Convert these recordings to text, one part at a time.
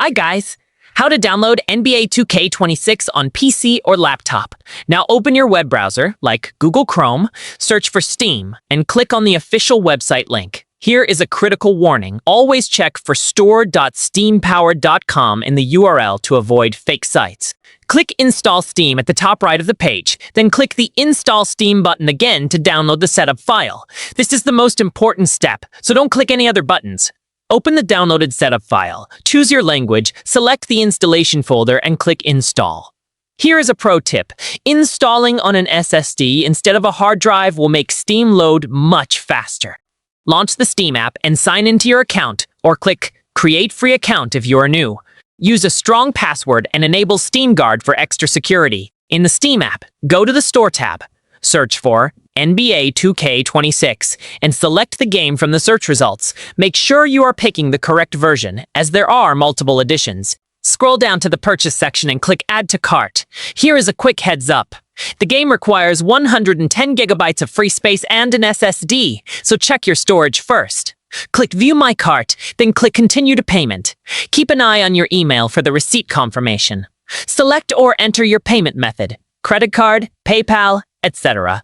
Hi guys! How to download NBA 2K26 on PC or laptop. Now open your web browser, like Google Chrome, search for Steam, and click on the official website link. Here is a critical warning. Always check for store.steampowered.com in the URL to avoid fake sites. Click Install Steam at the top right of the page, then click the Install Steam button again to download the setup file. This is the most important step, so don't click any other buttons. Open the downloaded setup file, choose your language, select the installation folder, and click Install. Here is a pro tip. Installing on an SSD instead of a hard drive will make Steam load much faster. Launch the Steam app and sign into your account, or click Create Free Account if you are new. Use a strong password and enable Steam Guard for extra security. In the Steam app, go to the Store tab. Search for NBA 2K26 and select the game from the search results. Make sure you are picking the correct version, as there are multiple editions. Scroll down to the purchase section and click Add to Cart. Here is a quick heads up. The game requires 110 gigabytes of free space and an SSD, so check your storage first. Click View My Cart, then click Continue to Payment. Keep an eye on your email for the receipt confirmation. Select or enter your payment method, credit card, PayPal, etc.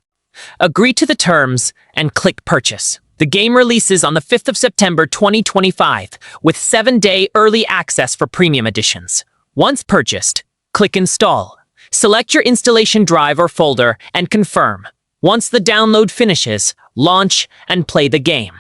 Agree to the terms and click Purchase. The game releases on the 5th of September 2025 with 7-day early access for premium editions. Once purchased, click Install. Select your installation drive or folder and confirm. Once the download finishes, launch and play the game.